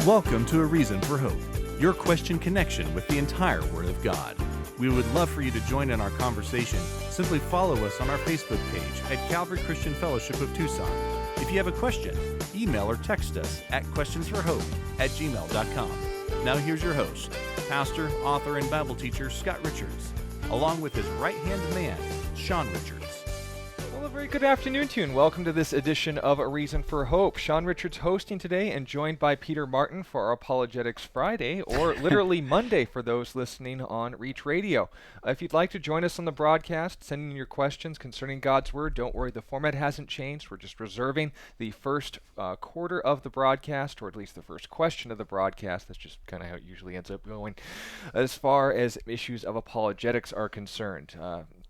Welcome to A Reason for Hope, your question connection with the entire Word of God. We would love for you to join in our conversation. Simply follow us on our Facebook page at Calvary Christian Fellowship of Tucson. If you have a question, email or text us at questionsforhope@gmail.com. Now here's your host, pastor, author, and Bible teacher Scott Richards, along with his right-hand man, Sean Richards. Well, a very good afternoon to you, and welcome to this edition of A Reason for Hope. Sean Richards hosting today, and joined by Peter Martin for our Apologetics Friday, or literally Monday for those listening on Reach Radio. If you'd like to join us on the broadcast, send in your questions concerning God's Word. Don't worry, the format hasn't changed. We're just reserving the first quarter of the broadcast, or at least the first question of the broadcast. That's just kind of how it usually ends up going. As far as issues of apologetics are concerned,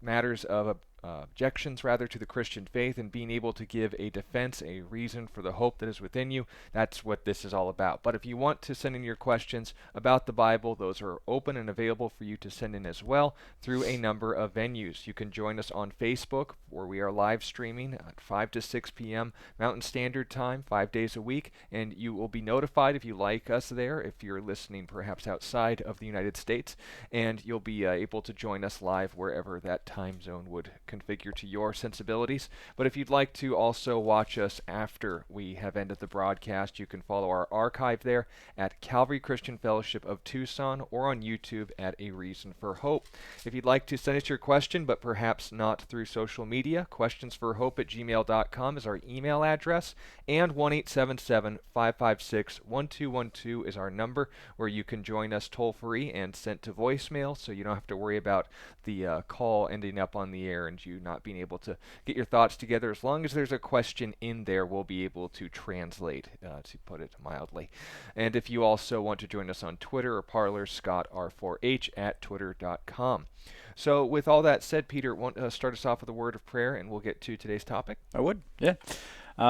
matters of objections rather to the Christian faith, and being able to give a defense, a reason for the hope that is within you. That's what this is all about. But if you want to send in your questions about the Bible, those are open and available for you to send in as well through a number of venues. You can join us on Facebook, where we are live streaming at 5 to 6 p.m. Mountain Standard Time, 5 days a week, and you will be notified if you like us there, if you're listening perhaps outside of the United States, and you'll be able to join us live wherever that time zone would configure to your sensibilities. But if you'd like to also watch us after we have ended the broadcast, you can follow our archive there at Calvary Christian Fellowship of Tucson, or on YouTube at A Reason for Hope. If you'd like to send us your question, but perhaps not through social media, questionsforhope@gmail.com is our email address, and 1-877-556-1212 is our number, where you can join us toll-free and sent to voicemail, so you don't have to worry about the call ending up on the air and you not being able to get your thoughts together. As long as there's a question in there, we'll be able to translate, to put it mildly. And if you also want to join us on Twitter or Parler, Scott R4H at twitter.com. So with all that said, Peter, want to start us off with a word of prayer, and we'll get to today's topic? I would, yeah.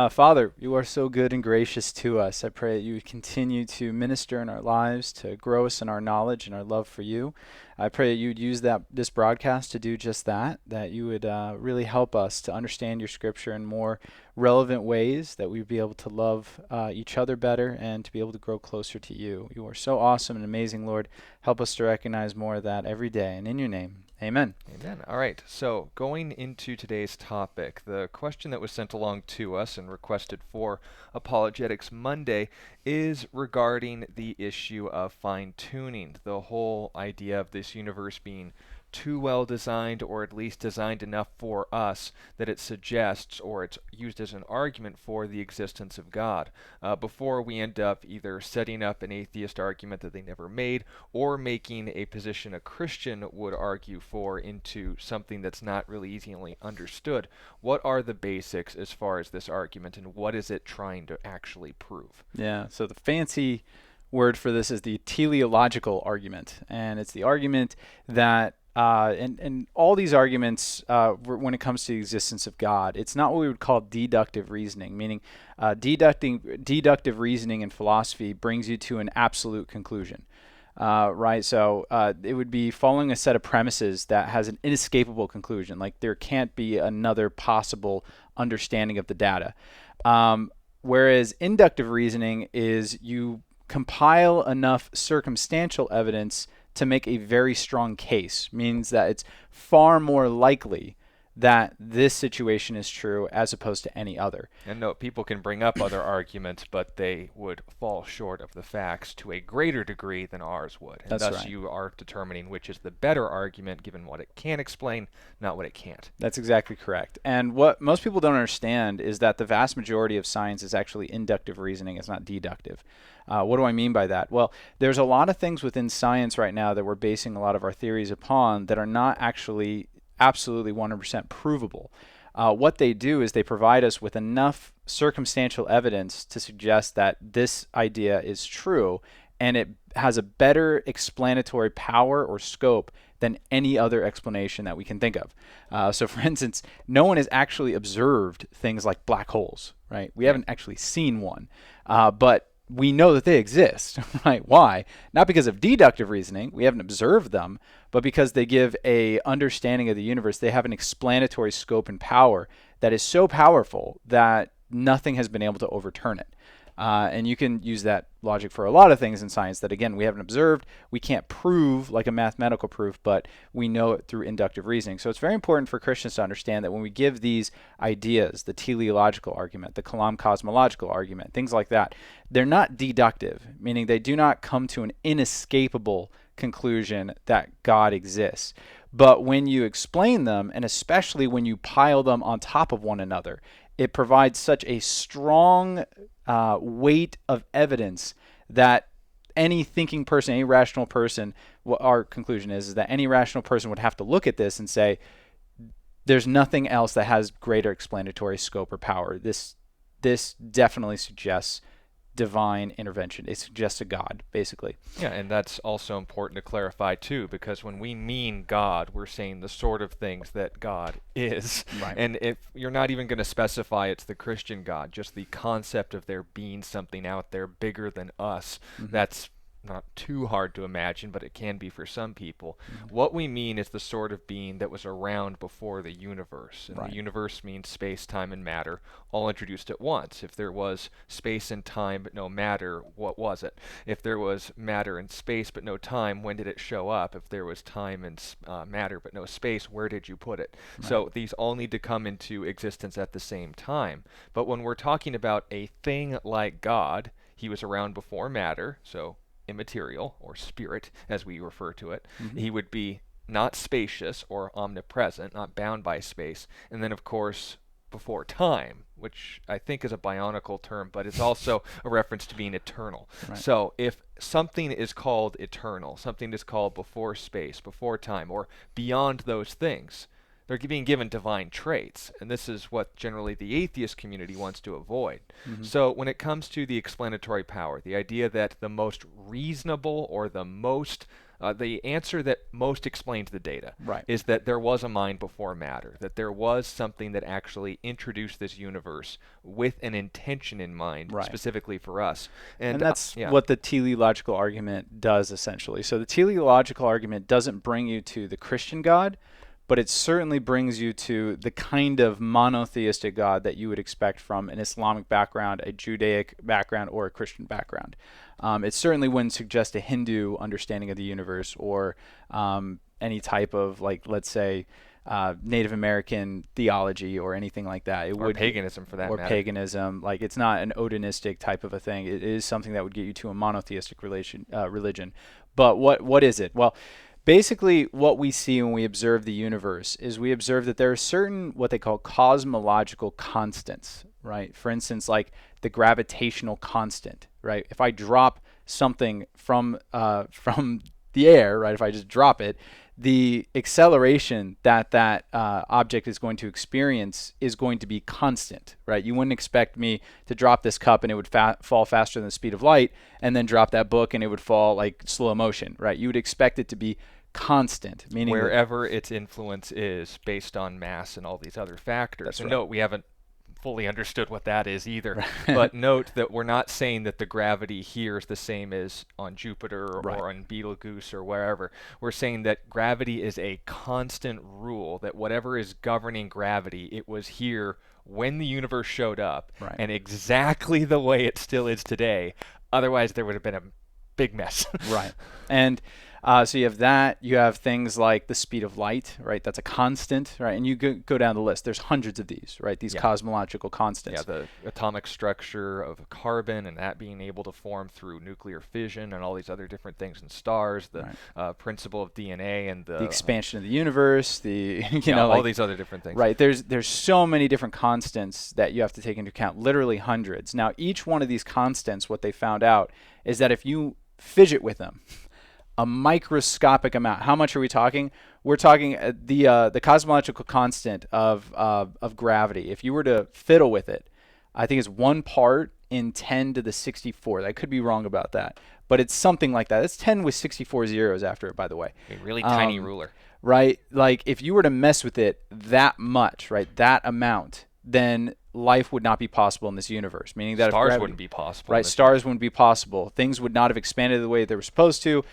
Father, you are so good and gracious to us. I pray that you would continue to minister in our lives, to grow us in our knowledge and our love for you. I pray that you would use this broadcast to do just that you would really help us to understand your scripture in more relevant ways, that we'd be able to love each other better and to be able to grow closer to you. You are so awesome and amazing, Lord. Help us to recognize more of that every day. And in your name, amen. Amen. All right. So going into today's topic, the question that was sent along to us and requested for Apologetics Monday is regarding the issue of fine-tuning, the whole idea of this universe being too well designed, or at least designed enough for us that it suggests, or it's used as an argument for the existence of God, before we end up either setting up an atheist argument that they never made, or making a position a Christian would argue for into something that's not really easily understood. What are the basics as far as this argument, and what is it trying to actually prove? Yeah, so the fancy word for this is the teleological argument, and it's the argument that and all these arguments, when it comes to the existence of God, it's not what we would call deductive reasoning, meaning deductive reasoning in philosophy brings you to an absolute conclusion, right? So it would be following a set of premises that has an inescapable conclusion, like there can't be another possible understanding of the data. Whereas inductive reasoning is you compile enough circumstantial evidence to make a very strong case, means that it's far more likely that this situation is true as opposed to any other. And note, people can bring up other arguments, but they would fall short of the facts to a greater degree than ours would. And That's thus right. You are determining which is the better argument given what it can explain, not what it can't. That's exactly correct. And what most people don't understand is that the vast majority of science is actually inductive reasoning. It's not deductive. What do I mean by that? Well, there's a lot of things within science right now that we're basing a lot of our theories upon that are not actually absolutely 100% provable. What they do is they provide us with enough circumstantial evidence to suggest that this idea is true, and it has a better explanatory power or scope than any other explanation that we can think of. So for instance, no one has actually observed things like black holes, right? We haven't actually seen one, but we know that they exist, right? Why? Not because of deductive reasoning, we haven't observed them, but because they give a understanding of the universe. They have an explanatory scope and power that is so powerful that nothing has been able to overturn it. And you can use that logic for a lot of things in science that, again, we haven't observed. We can't prove like a mathematical proof, but we know it through inductive reasoning. So it's very important for Christians to understand that when we give these ideas, the teleological argument, the Kalam cosmological argument, things like that, they're not deductive, meaning they do not come to an inescapable conclusion that God exists. But when you explain them, and especially when you pile them on top of one another, it provides such a strong weight of evidence that any thinking person, any rational person, what our conclusion is that any rational person would have to look at this and say, there's nothing else that has greater explanatory scope or power. This definitely suggests divine intervention. It suggests a God, basically. Yeah, and that's also important to clarify too, because when we mean God, we're saying the sort of things that God is. Right. And if you're not even going to specify it's the Christian God, just the concept of there being something out there bigger than us, that's not too hard to imagine, but it can be for some people. What we mean is the sort of being that was around before the universe. And Right. the universe means space, time, and matter, all introduced at once. If there was space and time but no matter, what was it? If there was matter and space but no time, when did it show up? If there was time and matter but no space, where did you put it? Right. So these all need to come into existence at the same time. But when we're talking about a thing like God, he was around before matter, so immaterial, or spirit as we refer to it. He would be not spacious or omnipresent, not bound by space, and then of course before time, which I think is a bionicle term, but it's also a reference to being eternal. Right. So if something is called eternal, something is called before space, before time, or beyond those things, they're being given divine traits, and this is what generally the atheist community wants to avoid. So when it comes to the explanatory power, the idea that the most reasonable or the answer that most explains the data Right. is that there was a mind before matter, that there was something that actually introduced this universe with an intention in mind, Right. specifically for us. And that's what the teleological argument does, essentially. So the teleological argument doesn't bring you to the Christian God, but it certainly brings you to the kind of monotheistic God that you would expect from an Islamic background, a Judaic background, or a Christian background. It certainly wouldn't suggest a Hindu understanding of the universe or any type of, like, let's say, Native American theology or anything like that. Or paganism, for that or matter. paganism. Like, it's not an Odinistic type of a thing. It is something that would get you to a monotheistic religion. But what is it? Well, basically, what we see when we observe the universe is we observe that there are certain what they call cosmological constants, right? For instance, like the gravitational constant, right? If I drop something from the air, right? If I just drop it, the acceleration that object is going to experience is going to be constant, right? You wouldn't expect me to drop this cup and it would fall faster than the speed of light, and then drop that book and it would fall like slow motion, right? You would expect it to be constant, meaning wherever its influence is based on mass and all these other factors. That's And right. note, we haven't fully understood what that is either. But note that we're not saying that the gravity here is the same as on Jupiter or on Betelgeuse or wherever. We're saying that gravity is a constant rule, that whatever is governing gravity, it was here when the universe showed up, Right. and exactly the way it still is today. Otherwise, there would have been a big mess. Right. And so you have that. You have things like the speed of light, right? That's a constant, right? And you go down the list. There's hundreds of these, right? These cosmological constants. Yeah, the atomic structure of carbon and that being able to form through nuclear fission and all these other different things in stars, the principle of DNA and the expansion of the universe, the all these other different things. Right. There's so many different constants that you have to take into account, literally hundreds. Now, each one of these constants, what they found out is that if you fidget with them, a microscopic amount. How much are we talking? We're talking the cosmological constant of gravity. If you were to fiddle with it, I think it's 1 part in 10 to the 64. I could be wrong about that, but it's something like that. It's 10 with 64 zeros after it, by the way. A really tiny ruler. Right? Like, if you were to mess with it that much, right, that amount, then life would not be possible in this universe. Meaning that if Stars gravity, wouldn't be possible. right? Stars wouldn't be possible. Things would not have expanded the way they were supposed to.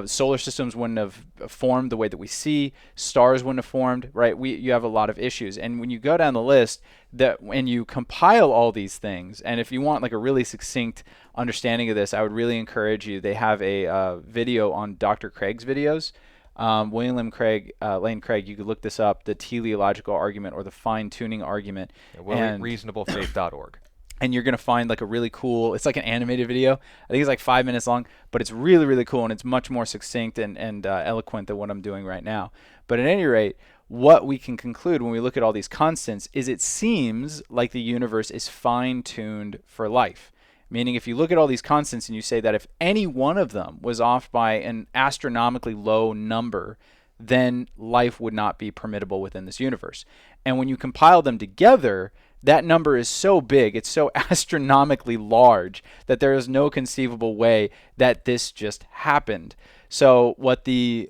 Solar systems wouldn't have formed the way that we see. Stars wouldn't have formed, right? You have a lot of issues. And when you go down the list, that when you compile all these things, and if you want like a really succinct understanding of this, I would really encourage you. They have a video on Dr. Craig's videos. William Lane Craig, you could look this up, the teleological argument or the fine-tuning argument. reasonablefaith.org. And you're going to find like a really cool, it's like an animated video. I think it's like 5 minutes long, but it's really, really cool, and it's much more succinct and eloquent than what I'm doing right now. But at any rate, what we can conclude when we look at all these constants is it seems like the universe is fine-tuned for life. Meaning if you look at all these constants and you say that if any one of them was off by an astronomically low number, then life would not be permissible within this universe. And when you compile them together, that number is so big, it's so astronomically large that there is no conceivable way that this just happened. So what the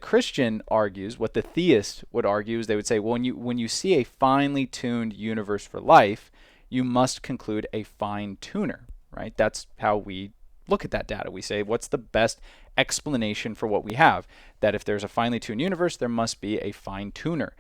Christian argues, what the theist would argue, is they would say, well, when you see a finely tuned universe for life, you must conclude a fine tuner, right? That's how we look at that data. We say, what's the best explanation for what we have? That if there's a finely tuned universe, there must be a fine tuner.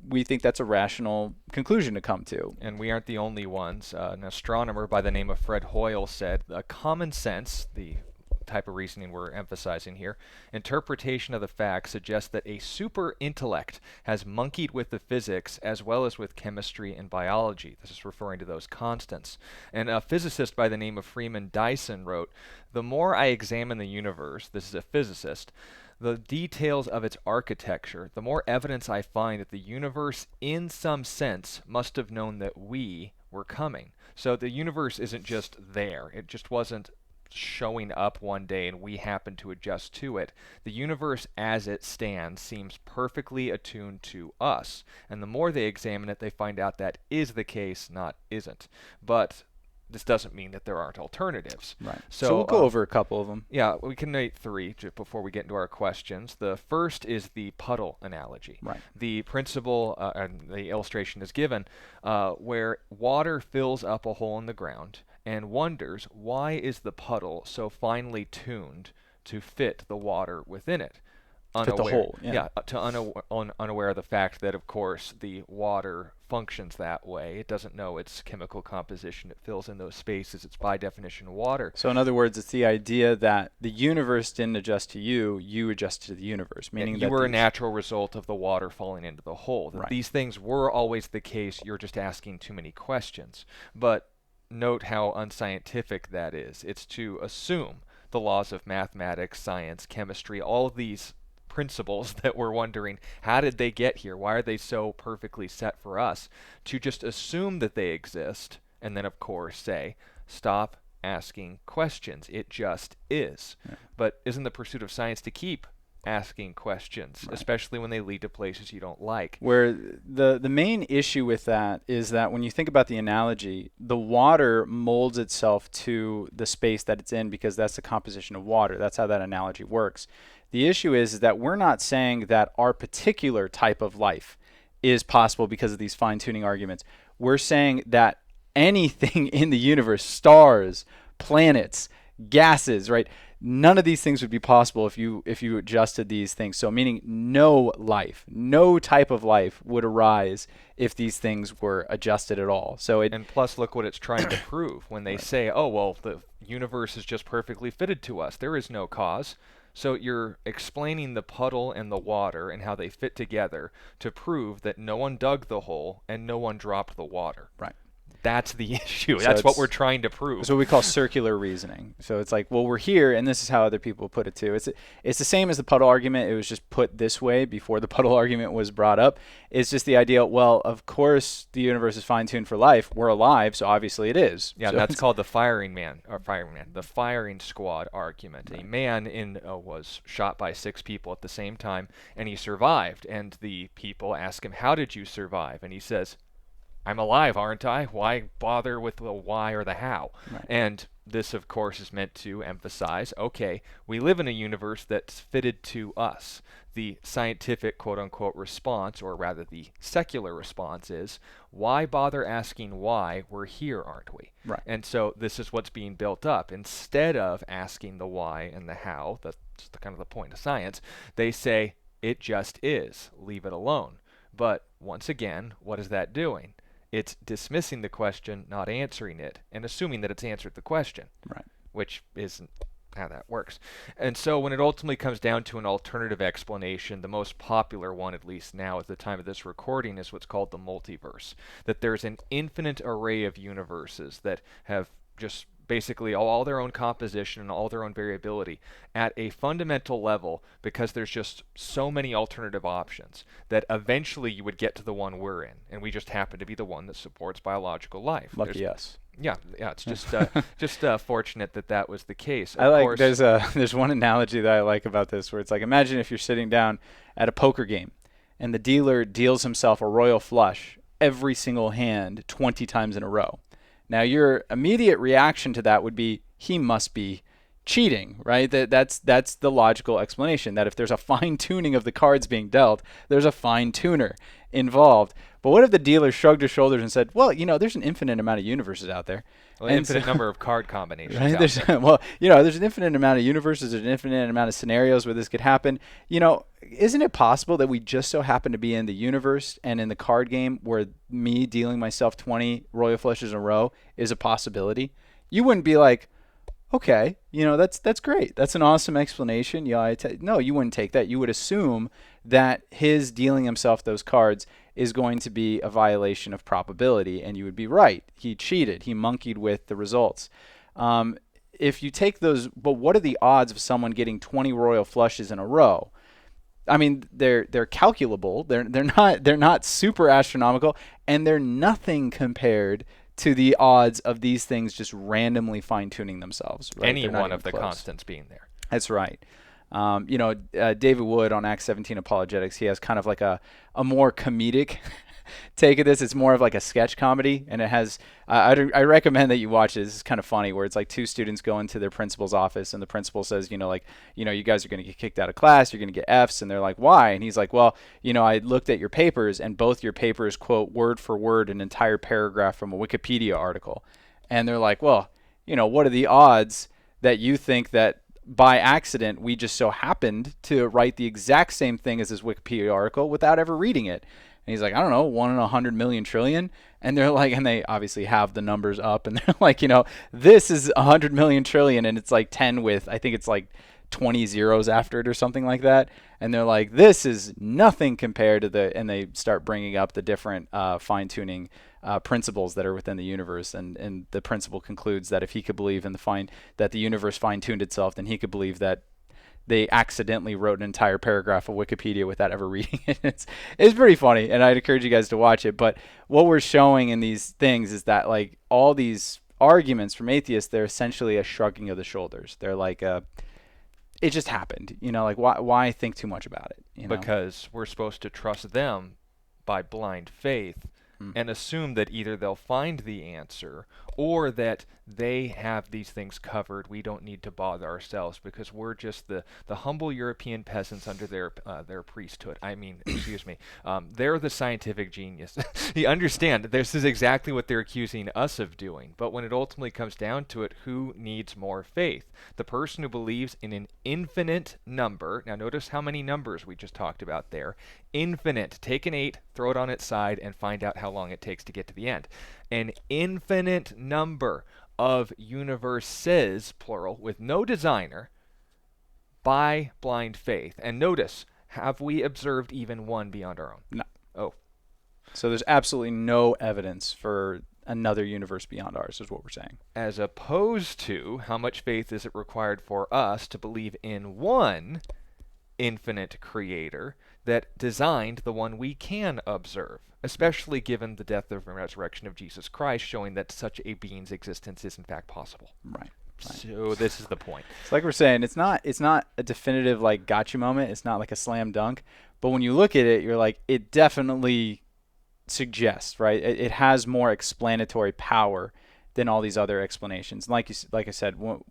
We think that's a rational conclusion to come to. And we aren't the only ones. An astronomer by the name of Fred Hoyle said, common sense, the type of reasoning we're emphasizing here, interpretation of the facts suggests that a super intellect has monkeyed with the physics as well as with chemistry and biology. This is referring to those constants. And a physicist by the name of Freeman Dyson wrote, the more I examine the universe, this is a physicist, the details of its architecture, the more evidence I find that the universe in some sense must have known that we were coming. So the universe isn't just there. It just wasn't showing up one day and we happen to adjust to it. The universe as it stands seems perfectly attuned to us, and the more they examine it, they find out that is the case, not isn't. But this doesn't mean that there aren't alternatives. Right. So we'll go over a couple of them. Yeah, we can name three before we get into our questions. The first is the puddle analogy. Right. The principle, and the illustration is given, where water fills up a hole in the ground and wonders why is the puddle so finely tuned to fit the water within it. Fit the hole, Unaware of the fact that, of course, the water functions that way. It doesn't know its chemical composition. It fills in those spaces. It's by definition water. So in other words, it's the idea that the universe didn't adjust to you, you adjusted to the universe. Meaning that you were a natural result of the water falling into the hole. Right. These things were always the case. You're just asking too many questions. But note how unscientific that is. It's to assume the laws of mathematics, science, chemistry, all of these principles that we're wondering, how did they get here? Why are they so perfectly set for us? To just assume that they exist, and then, of course, say, stop asking questions. It just is. Yeah. But isn't the pursuit of science to keep asking questions, right, especially when they lead to places you don't like? Where the main issue with that is that when you think about the analogy, the water molds itself to the space that it's in because that's the composition of water. That's how that analogy works. The issue is that we're not saying that our particular type of life is possible because of these fine-tuning arguments. We're saying that anything in the universe, stars, planets, gases, right? None of these things would be possible if you adjusted these things. So meaning no life, no type of life would arise if these things were adjusted at all. And plus, look what it's trying to prove when they say, oh, well, the universe is just perfectly fitted to us. There is no cause. So you're explaining the puddle and the water and how they fit together to prove that no one dug the hole and no one dropped the water. Right. That's the issue. So that's what we're trying to prove. It's what we call circular reasoning. So it's like, well, we're here, and this is how other people put it too. It's the same as the puddle argument. It was just put this way before the puddle argument was brought up. It's just the idea, well, of course the universe is fine-tuned for life. We're alive, so obviously it is. Yeah, so that's called the firing squad argument. Right. A man was shot by 6 people at the same time, and he survived. And the people ask him, how did you survive? And he says, I'm alive, aren't I? Why bother with the why or the how? Right. And this, of course, is meant to emphasize, okay, we live in a universe that's fitted to us. The scientific quote-unquote response, or rather the secular response, is, why bother asking why? We're here, aren't we? Right. And so this is what's being built up. Instead of asking the why and the how, that's kind of the point of science, they say, it just is. Leave it alone. But once again, what is that doing? It's dismissing the question, not answering it, and assuming that it's answered the question, Right. which isn't how that works. And so when it ultimately comes down to an alternative explanation, the most popular one, at least now at the time of this recording, is what's called the multiverse. That there's an infinite array of universes that have just basically all their own composition and all their own variability at a fundamental level, because there's just so many alternative options that eventually you would get to the one we're in, and we just happen to be the one that supports biological life. Lucky us. Yeah, it's just fortunate that that was the case. I like there's one analogy that I like about this, where it's like, imagine if you're sitting down at a poker game and the dealer deals himself a royal flush every single hand 20 times in a row. Now, your immediate reaction to that would be, he must be cheating, right? That's the logical explanation, that if there's a fine tuning of the cards being dealt, there's a fine tuner involved. But what if the dealer shrugged his shoulders and said, well, there's an infinite amount of universes out there. Well, an infinite number of card combinations. Right? There's an infinite amount of universes, there's an infinite amount of scenarios where this could happen. Isn't it possible that we just so happen to be in the universe and in the card game where me dealing myself 20 royal flushes in a row is a possibility? You wouldn't be like, okay, that's great. That's an awesome explanation. No, you wouldn't take that. You would assume that his dealing himself those cards is going to be a violation of probability, and you would be right. He cheated. He monkeyed with the results. If you take those, but what are the odds of someone getting 20 royal flushes in a row? I mean, they're calculable. They're not super astronomical, and they're nothing compared to the odds of these things just randomly fine-tuning themselves. Right? Any one of the constants being there. That's right. David Wood on Acts 17 Apologetics, he has kind of like a more comedic take of this. It's more of like a sketch comedy, and it has I recommend that you watch it. It's kind of funny, where it's like two students go into their principal's office, and the principal says, you guys are going to get kicked out of class, you're going to get Fs, and they're like, why? And he's like, well, I looked at your papers, and both your papers quote word for word an entire paragraph from a Wikipedia article. And they're like, well, what are the odds that you think that by accident we just so happened to write the exact same thing as this Wikipedia article without ever reading it? And he's like, I don't know, 1 in 100 million trillion. And they're like, and they obviously have the numbers up, and they're like, this is 100 million trillion, and it's like 10 with, I think it's like 20 zeros after it or something like that. And they're like, this is nothing compared to and they start bringing up the different fine-tuning principles that are within the universe. And the principal concludes that if he could believe that the universe fine-tuned itself, then he could believe that they accidentally wrote an entire paragraph of Wikipedia without ever reading it. It's pretty funny, and I'd encourage you guys to watch it. But what we're showing in these things is that, like, all these arguments from atheists, they're essentially a shrugging of the shoulders. They're like, it just happened. Like, why think too much about it? Because we're supposed to trust them by blind faith and assume that either they'll find the answer or that they have these things covered. We don't need to bother ourselves because we're just the humble European peasants under their priesthood. Excuse me. They're the scientific genius. You understand, this is exactly what they're accusing us of doing. But when it ultimately comes down to it, who needs more faith? The person who believes in an infinite number. Now notice how many numbers we just talked about there. Infinite. Take an 8, throw it on its side, and find out how long it takes to get to the end. An infinite number of universes, plural, with no designer, by blind faith. And notice, have we observed even one beyond our own? No. Oh. So there's absolutely no evidence for another universe beyond ours, is what we're saying. As opposed to, how much faith is it required for us to believe in one infinite creator that designed the one we can observe, especially given the death and resurrection of Jesus Christ, showing that such a being's existence is in fact possible. Right. So this is the point. It's like we're saying, it's not a definitive like gotcha moment. It's not like a slam dunk. But when you look at it, you're like, it definitely suggests, right? It has more explanatory power than all these other explanations. And like I said, we'll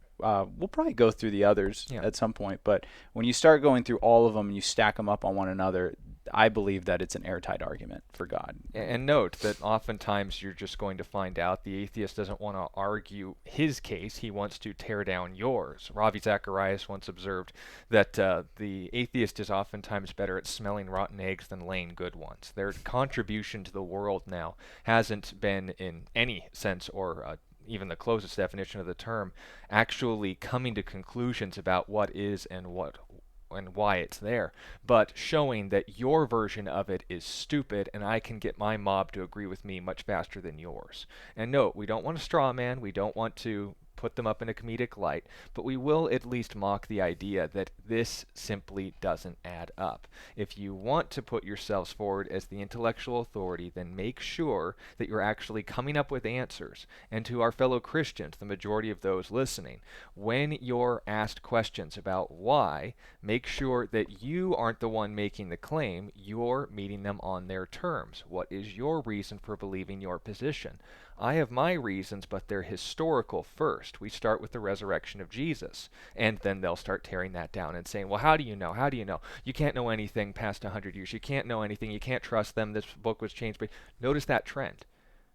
probably go through the others at some point. But when you start going through all of them and you stack them up on one another, I believe that it's an airtight argument for God. And note that oftentimes you're just going to find out the atheist doesn't want to argue his case. He wants to tear down yours. Ravi Zacharias once observed that the atheist is oftentimes better at smelling rotten eggs than laying good ones. Their contribution to the world now hasn't been in any sense or even the closest definition of the term actually coming to conclusions about what is and why it's there, but showing that your version of it is stupid and I can get my mob to agree with me much faster than yours. And note, we don't want to straw man, we don't want to put them up in a comedic light, but we will at least mock the idea that this simply doesn't add up. If you want to put yourselves forward as the intellectual authority, then make sure that you're actually coming up with answers. And to our fellow Christians, the majority of those listening, when you're asked questions about why, make sure that you aren't the one making the claim, you're meeting them on their terms. What is your reason for believing your position? I have my reasons, but they're historical first. We start with the resurrection of Jesus, and then they'll start tearing that down and saying, well, how do you know? How do you know? You can't know anything past 100 years. You can't know anything. You can't trust them. This book was changed. But notice that trend.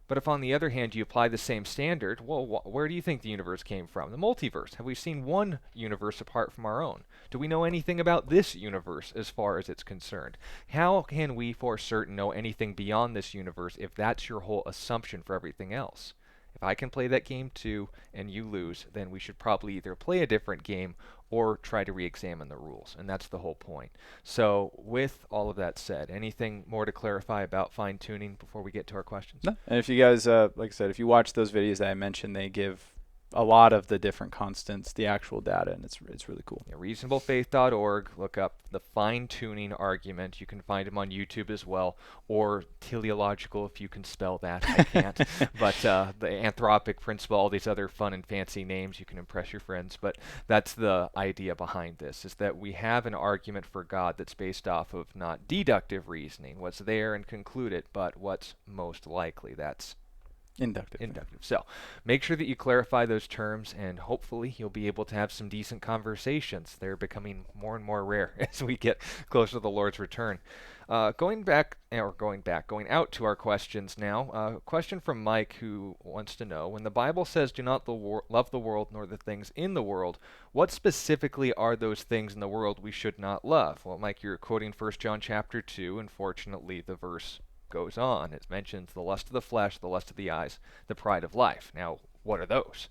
But if on the other hand you apply the same standard, well, where do you think the universe came from? The multiverse. Have we seen one universe apart from our own? Do we know anything about this universe as far as it's concerned? How can we for certain know anything beyond this universe if that's your whole assumption for everything else? If I can play that game too and you lose, then we should probably either play a different game or try to re-examine the rules, and that's the whole point. So with all of that said, anything more to clarify about fine-tuning before we get to our questions? No. And if you guys, like I said, if you watch those videos that I mentioned, they give a lot of the different constants, the actual data, and it's really cool. Yeah, reasonablefaith.org, look up the fine-tuning argument. You can find them on YouTube as well, or teleological if you can spell that. I can't. But the anthropic principle, all these other fun and fancy names, you can impress your friends. But that's the idea behind this, is that we have an argument for God that's based off of not deductive reasoning, what's there and concluded, but what's most likely. That's inductive. So make sure that you clarify those terms, and hopefully you'll be able to have some decent conversations. They're becoming more and more rare as we get closer to the Lord's return. Going out to our questions now. A question from Mike, who wants to know, when the Bible says do not love the world nor the things in the world, what specifically are those things in the world we should not love? Well, Mike, you're quoting 1 John chapter 2, and fortunately the verse goes on. It mentions the lust of the flesh, the lust of the eyes, the pride of life. Now, what are those?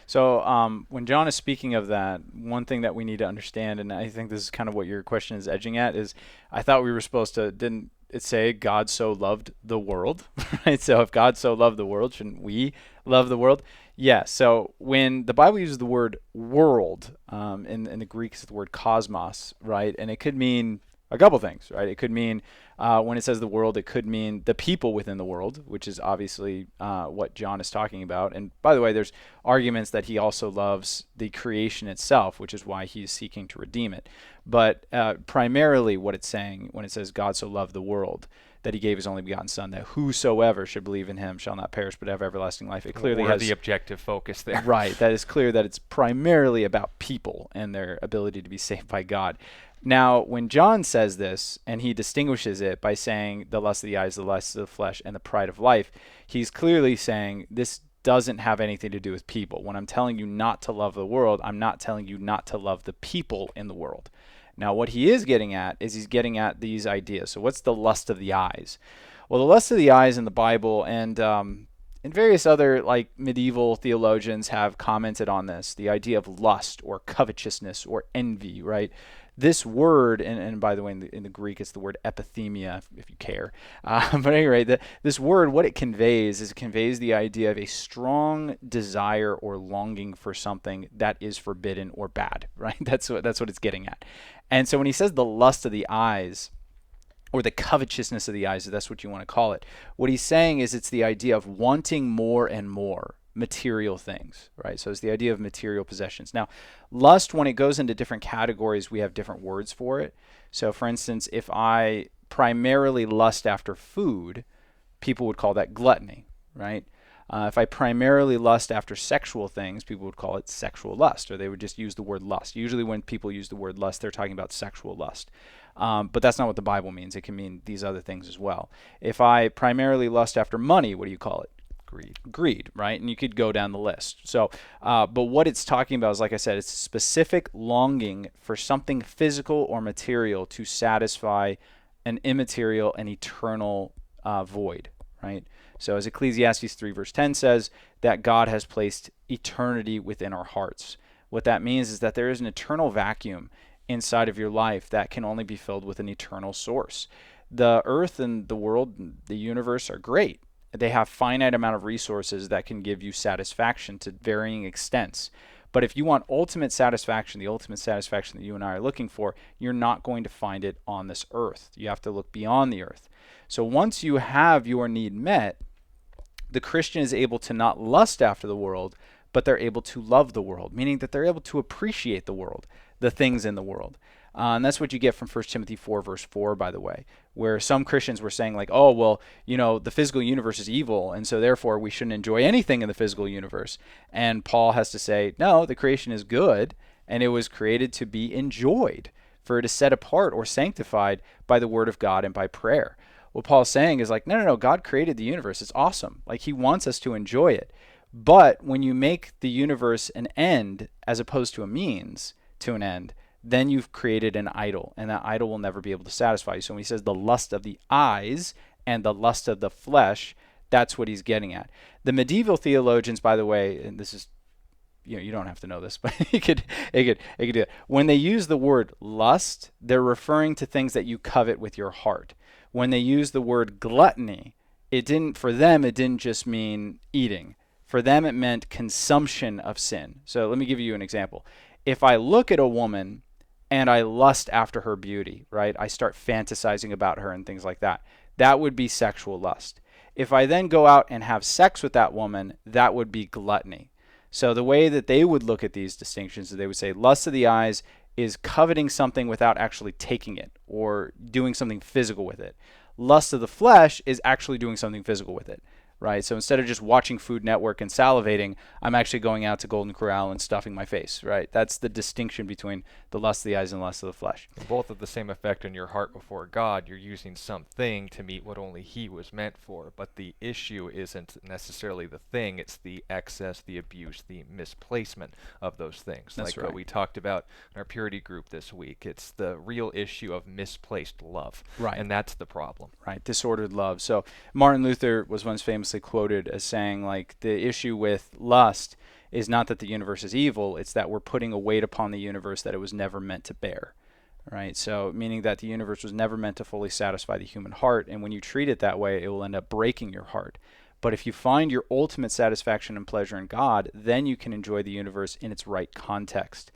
So when John is speaking of that, one thing that we need to understand, and I think this is kind of what your question is edging at, is I thought we were supposed to, didn't it say God so loved the world, right? So if God so loved the world, shouldn't we love the world? Yeah, so when the Bible uses the word world, in the Greek it's the word cosmos, right? And it could mean a couple things, right? It could mean, when it says the world, it could mean the people within the world, which is obviously what John is talking about. And by the way, there's arguments that he also loves the creation itself, which is why he's seeking to redeem it. But primarily what it's saying when it says God so loved the world, that he gave his only begotten son, that whosoever should believe in him shall not perish but have everlasting life. It clearly has the objective focus there. Right. That is clear that it's primarily about people and their ability to be saved by God. Now, when John says this, and he distinguishes it by saying the lust of the eyes, the lust of the flesh, and the pride of life, he's clearly saying this doesn't have anything to do with people. When I'm telling you not to love the world, I'm not telling you not to love the people in the world. Now, what he is getting at is he's getting at these ideas. So what's the lust of the eyes? Well, the lust of the eyes in the Bible, and various other like medieval theologians have commented on this, the idea of lust or covetousness or envy, right? This word, and by the way, in the Greek, it's the word epithemia, if you care. But anyway, this word, what it conveys is it conveys the idea of a strong desire or longing for something that is forbidden or bad, right? That's what it's getting at. And so when he says the lust of the eyes, or the covetousness of the eyes, if that's what you want to call it, what he's saying is it's the idea of wanting more and more material things, right? So it's the idea of material possessions. Now, lust, when it goes into different categories, we have different words for it. So for instance, if I primarily lust after food, people would call that gluttony, right? If I primarily lust after sexual things, people would call it sexual lust, or they would just use the word lust. Usually when people use the word lust, they're talking about sexual lust. But that's not what the Bible means. It can mean these other things as well. If I primarily lust after money, what do you call it? Greed, right? And you could go down the list. So, but what it's talking about is, like I said, it's a specific longing for something physical or material to satisfy an immaterial and eternal void, right? So as Ecclesiastes 3 verse 10 says, that God has placed eternity within our hearts. What that means is that there is an eternal vacuum inside of your life that can only be filled with an eternal source. The earth and the world, the universe are great. They have finite amount of resources that can give you satisfaction to varying extents. But if you want ultimate satisfaction, the ultimate satisfaction that you and I are looking for, you're not going to find it on this earth. You have to look beyond the earth. So once you have your need met, the Christian is able to not lust after the world, but they're able to love the world, meaning that they're able to appreciate the world, the things in the world. And that's what you get from 1 Timothy 4, verse 4, by the way, where some Christians were saying like, oh, well, the physical universe is evil, and so therefore we shouldn't enjoy anything in the physical universe. And Paul has to say, no, the creation is good, and it was created to be enjoyed, for it is set apart or sanctified by the word of God and by prayer. What Paul's saying is like, no, God created the universe. It's awesome. Like, he wants us to enjoy it. But when you make the universe an end as opposed to a means to an end, then you've created an idol, and that idol will never be able to satisfy you. So when he says the lust of the eyes and the lust of the flesh, that's what he's getting at. The medieval theologians, by the way, and this is, you don't have to know this, but it could do it. When they use the word lust, they're referring to things that you covet with your heart. When they use the word gluttony, for them it didn't just mean eating. For them it meant consumption of sin. So let me give you an example. If I look at a woman and I lust after her beauty, right? I start fantasizing about her and things like that. That would be sexual lust. If I then go out and have sex with that woman, that would be gluttony. So the way that they would look at these distinctions is they would say lust of the eyes is coveting something without actually taking it or doing something physical with it. Lust of the flesh is actually doing something physical with it, right? So instead of just watching Food Network and salivating, I'm actually going out to Golden Corral and stuffing my face, right? That's the distinction between the lust of the eyes and lust of the flesh. Both have the same effect on your heart before God. You're using something to meet what only he was meant for. But the issue isn't necessarily the thing. It's the excess, the abuse, the misplacement of those things. That's like right. What we talked about in our purity group this week. It's the real issue of misplaced love. Right. And that's the problem. Right, disordered love. So Martin Luther was once famously quoted as saying, like, the issue with lust is not that the universe is evil, it's that we're putting a weight upon the universe that it was never meant to bear. Right, so meaning that the universe was never meant to fully satisfy the human heart, and when you treat it that way, it will end up breaking your heart. But if you find your ultimate satisfaction and pleasure in God, then you can enjoy the universe in its right context.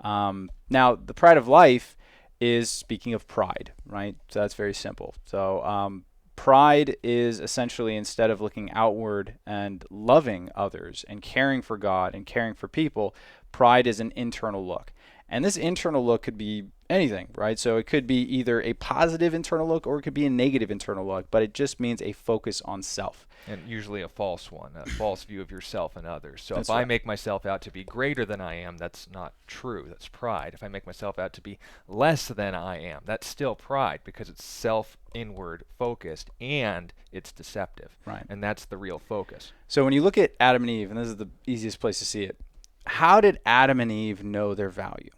Now, the pride of life is speaking of pride, right? So that's very simple. So pride is essentially, instead of looking outward and loving others and caring for God and caring for people, pride is an internal look. And this internal look could be anything, right? So it could be either a positive internal look or it could be a negative internal look, but it just means a focus on self. And usually a false one, a false view of yourself and others. So That's if I right. make myself out to be greater than I am, that's not true. That's pride. If I make myself out to be less than I am, that's still pride because it's self-inward focused and it's deceptive. Right. And that's the real focus. So when you look at Adam and Eve, and this is the easiest place to see it, how did Adam and Eve know their value?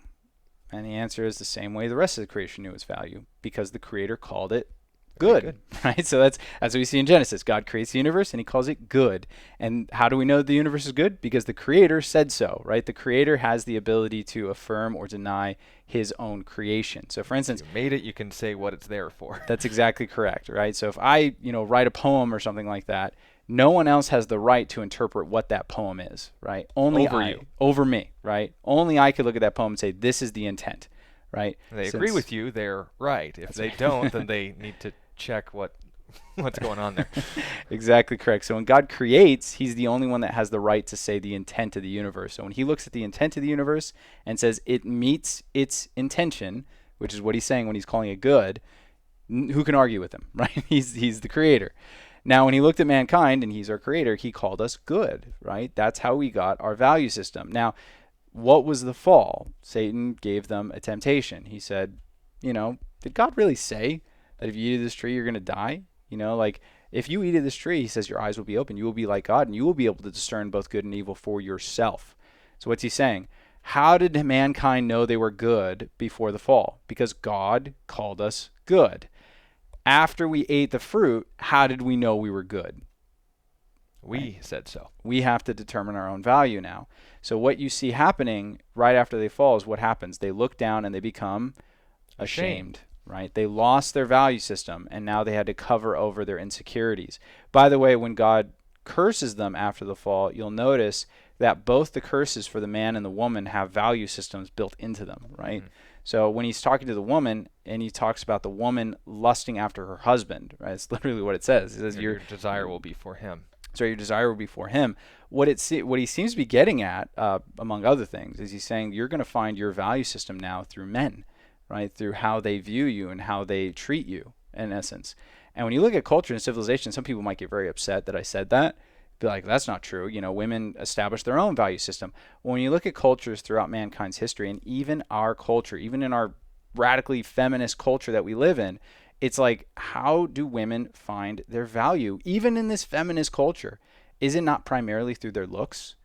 And the answer is the same way the rest of the creation knew its value, because the Creator called it good, right? So that's what we see in Genesis. God creates the universe and he calls it good. And how do we know the universe is good? Because the Creator said so, right? The Creator has the ability to affirm or deny his own creation. So for instance, You made it, you can say what it's there for. that's exactly correct, right? So if I, write a poem or something like that, no one else has the right to interpret what that poem is, right? Only Over I, you. over me, right? Only I could look at that poem and say, this is the intent, right? If they agree with you, they're right. If they don't, then they need to check what's going on there. Exactly correct. So when God creates, he's the only one that has the right to say the intent of the universe. So when he looks at the intent of the universe and says it meets its intention, which is what he's saying when he's calling it good, who can argue with him, right? He's the Creator. Now, when he looked at mankind, and he's our creator, he called us good, right? That's how we got our value system. Now, what was the fall? Satan gave them a temptation. He said, did God really say that if you eat of this tree, you're going to die? Like, if you eat of this tree, he says, your eyes will be open. You will be like God, and you will be able to discern both good and evil for yourself. So what's he saying? How did mankind know they were good before the fall? Because God called us good. After we ate the fruit, how did we know we were good? We said so. We have to determine our own value now. So what you see happening right after they fall is what happens. They look down and they become ashamed. Right? They lost their value system, and now they had to cover over their insecurities. By the way, when God curses them after the fall, you'll notice that both the curses for the man and the woman have value systems built into them, right? So when he's talking to the woman, and he talks about the woman lusting after her husband, right? It's literally what it says. It says your desire will be for him. So your desire will be for him. What he seems to be getting at, among other things, is he's saying you're going to find your value system now through men, right? Through how they view you and how they treat you, in essence. And when you look at culture and civilization, some people might get very upset that I said that. Be like, that's not true. Women establish their own value system. When you look at cultures throughout mankind's history, and even our culture, even in our radically feminist culture that we live in, it's like, how do women find their value? Even in this feminist culture, is it not primarily through their looks?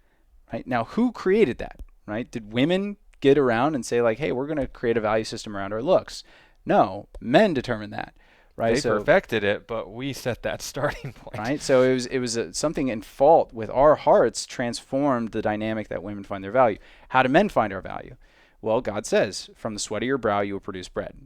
Right? Now, who created that? Right? Did women get around and say like, hey, we're going to create a value system around our looks? No, men determined that. Right? They perfected it, but we set that starting point. Right? So it was something in fault with our hearts transformed the dynamic that women find their value. How do men find our value? Well, God says, from the sweat of your brow you will produce bread.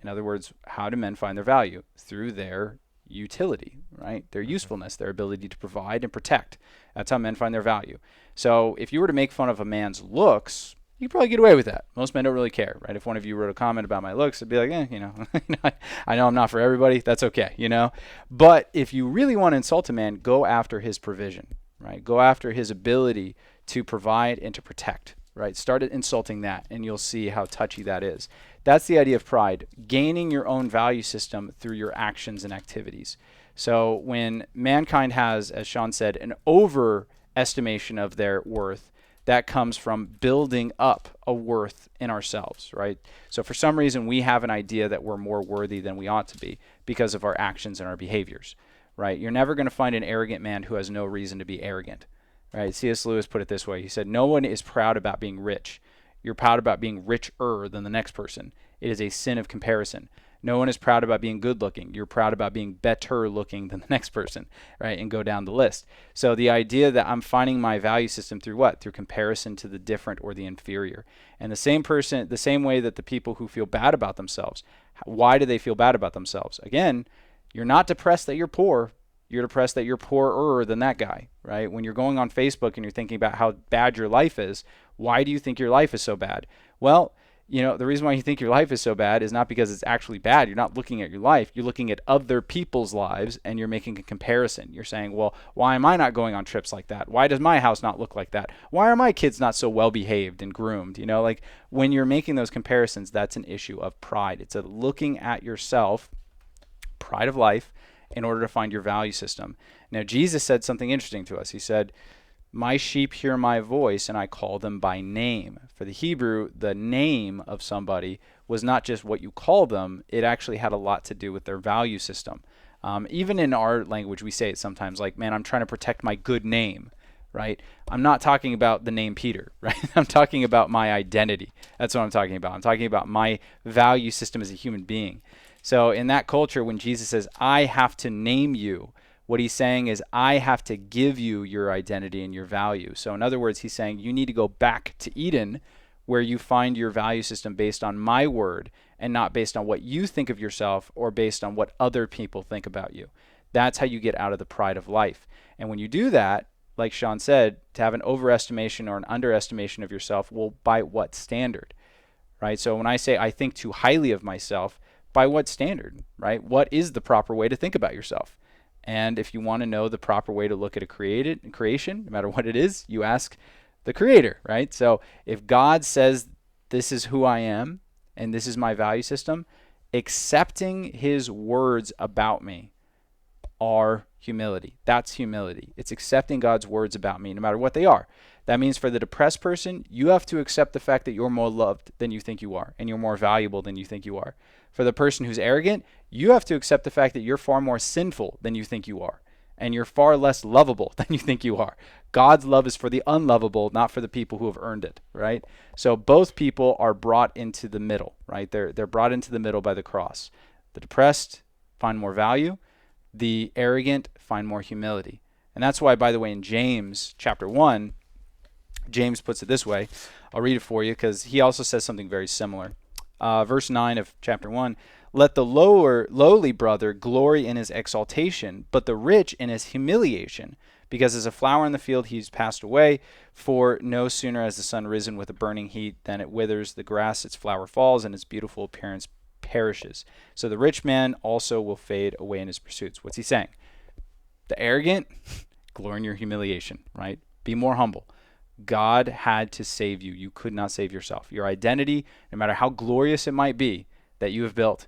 In other words, how do men find their value? Through their utility, right? Their usefulness, their ability to provide and protect. That's how men find their value. So if you were to make fun of a man's looks, you probably get away with that. Most men don't really care, right? If one of you wrote a comment about my looks, it'd be like, I know I'm not for everybody. That's okay, But if you really want to insult a man, go after his provision, right? Go after his ability to provide and to protect, right? Start insulting that, and you'll see how touchy that is. That's the idea of pride, gaining your own value system through your actions and activities. So when mankind has, as Sean said, an overestimation of their worth, that comes from building up a worth in ourselves, right? So for some reason, we have an idea that we're more worthy than we ought to be because of our actions and our behaviors, right? You're never going to find an arrogant man who has no reason to be arrogant, right? C.S. Lewis put it this way. He said, no one is proud about being rich. You're proud about being richer than the next person. It is a sin of comparison. No one is proud about being good looking. You're proud about being better looking than the next person, right? And go down the list. So the idea that I'm finding my value system through what? Through comparison to the different or the inferior. And the same way that the people who feel bad about themselves, why do they feel bad about themselves? Again, you're not depressed that you're poor. You're depressed that you're poorer than that guy, right? When you're going on Facebook and you're thinking about how bad your life is, why do you think your life is so bad? Well, the reason why you think your life is so bad is not because it's actually bad. You're not looking at your life. You're looking at other people's lives, and you're making a comparison. You're saying, well, why am I not going on trips like that? Why does my house not look like that? Why are my kids not so well behaved and groomed? Like when you're making those comparisons, that's an issue of pride. It's a looking at yourself, pride of life, in order to find your value system. Now, Jesus said something interesting to us. He said, my sheep hear my voice, and I call them by name. For the Hebrew, the name of somebody was not just what you call them. It actually had a lot to do with their value system. Even in our language, we say it sometimes like, man, I'm trying to protect my good name, right? I'm not talking about the name Peter, right? I'm talking about my identity. That's what I'm talking about. I'm talking about my value system as a human being. So in that culture, when Jesus says, I have to name you, what he's saying is, I have to give you your identity and your value. So in other words, he's saying you need to go back to Eden, where you find your value system based on my word and not based on what you think of yourself or based on what other people think about you. That's how you get out of the pride of life. And when you do that, like Sean said, to have an overestimation or an underestimation of yourself, well, by what standard, right? So when I say I think too highly of myself, by what standard, right? What is the proper way to think about yourself? And if you want to know the proper way to look at a creation, no matter what it is, you ask the creator, right? So if God says, this is who I am and this is my value system, accepting his words about me are humility. That's humility. It's accepting God's words about me, no matter what they are. That means for the depressed person, you have to accept the fact that you're more loved than you think you are, and you're more valuable than you think you are. For the person who's arrogant, you have to accept the fact that you're far more sinful than you think you are, and you're far less lovable than you think you are. God's love is for the unlovable, not for the people who have earned it, right? So both people are brought into the middle, right? They're brought into the middle by the cross. The depressed find more value. The arrogant find more humility. And that's why, by the way, in James chapter 1, James puts it this way. I'll read it for you because he also says something very similar. Verse 9 of chapter 1, let the lowly brother glory in his exaltation, but the rich in his humiliation, because as a flower in the field he's passed away. For no sooner has the sun risen with a burning heat than it withers the grass, its flower falls, and its beautiful appearance perishes. So the rich man also will fade away in his pursuits. What's he saying? The arrogant, glory in your humiliation, right? Be more humble. God had to save you. You could not save yourself. Your identity, no matter how glorious it might be that you have built,